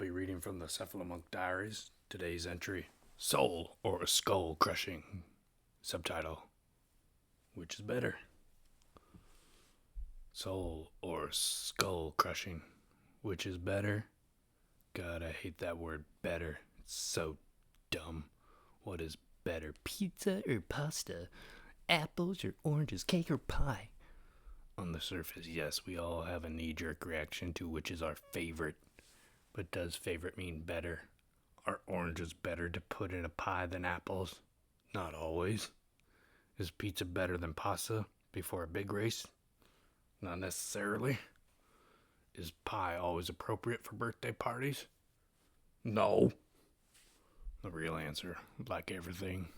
be reading from the Cephalomonk Diaries. Today's entry: Soul or Skull Crushing. Subtitle: Which is better? Soul or skull crushing? Which is better? God, I hate that word better. It's so dumb. What is better? Pizza or pasta? Apples or oranges? Cake or pie? On the surface, yes, we all have a knee-jerk reaction to which is our favorite. But does favorite mean better? Are oranges better to put in a pie than apples? Not always. Is pizza better than pasta before a big race? Not necessarily. Is pie always appropriate for birthday parties? No. The real answer, like everything,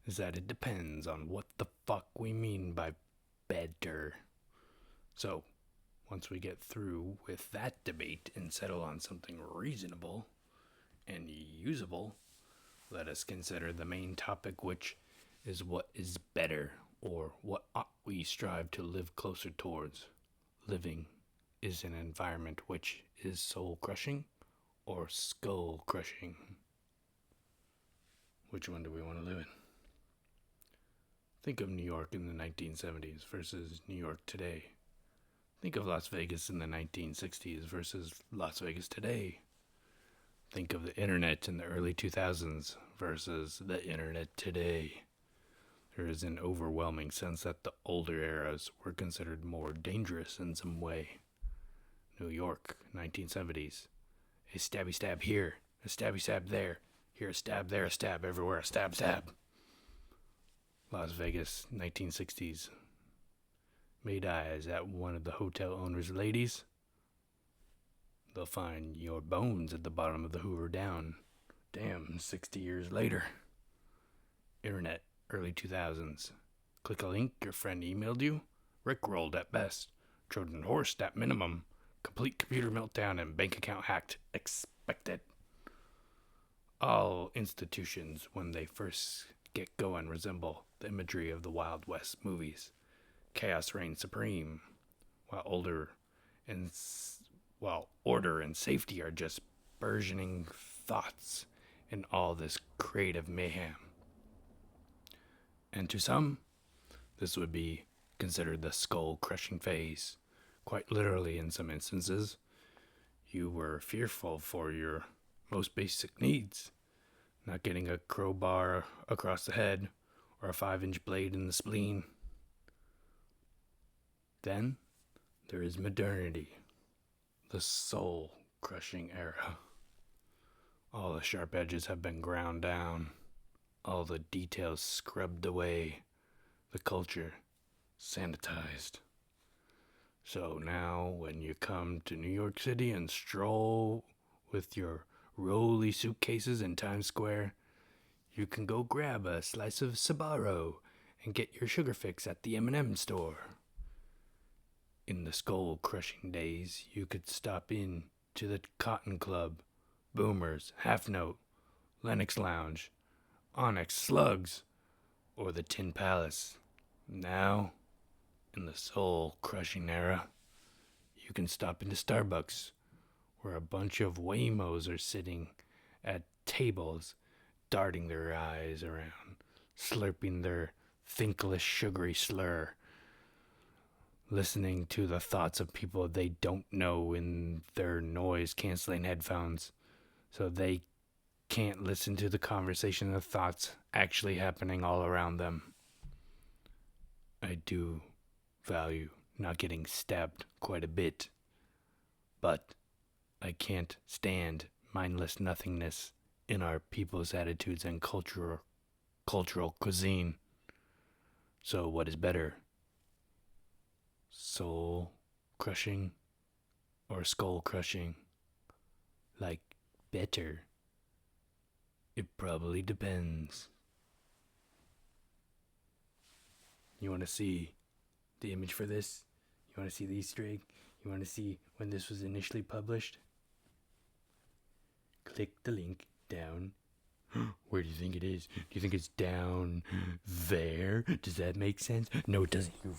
is that it depends on what the fuck we mean by better. So, once we get through with that debate and settle on something reasonable and usable, let us consider the main topic, which is what is better, or what ought we strive to live closer towards. Living is an environment which is soul-crushing or skull-crushing. Which one do we want to live in? Think of New York in the 1970s versus New York today. Think of Las Vegas in the 1960s versus Las Vegas today. Think of the internet in the early 2000s versus the internet today. There is an overwhelming sense that the older eras were considered more dangerous in some way. New York, 1970s. A stabby stab here, a stabby stab there. Here a stab, there a stab, everywhere a stab, stab. Las Vegas, 1960s. Made eyes at one of the hotel owner's ladies. They'll find your bones at the bottom of the Hoover Down. Damn, 60 years later. Internet, early 2000s. Click a link your friend emailed you. Rickrolled at best. Trojan horsed at minimum. Complete computer meltdown and bank account hacked. Expected. All institutions, when they first get going, resemble the imagery of the Wild West movies. Chaos reigns supreme, while order and safety are just burgeoning thoughts in all this creative mayhem. And to some, this would be considered the skull-crushing phase. Quite literally, in some instances, you were fearful for your most basic needs. Not getting a crowbar across the head or a 5-inch blade in the spleen. Then there is modernity, the soul-crushing era. All the sharp edges have been ground down, all the details scrubbed away, the culture sanitized. So now when you come to New York City and stroll with your rolly suitcases in Times Square, you can go grab a slice of Sbarro and get your sugar fix at the M&M store. In the skull-crushing days, you could stop in to the Cotton Club, Boomers, Half Note, Lenox Lounge, Onyx Slugs, or the Tin Palace. Now, in the soul-crushing era, you can stop into Starbucks, where a bunch of Waymos are sitting at tables, darting their eyes around, slurping their thinkless sugary slur, listening to the thoughts of people they don't know in their noise-canceling headphones, so they can't listen to the conversation of thoughts actually happening all around them. I do value not getting stabbed quite a bit, but I can't stand mindless nothingness in our people's attitudes and cultural cuisine. So what is better? Soul crushing or skull crushing? Like better? It probably depends. You want to see the image for this? You want to see the Easter egg? You want to see when this was initially published? Click the link down. Where do you think it is? Do you think it's down there? Does that make sense? No, it doesn't. You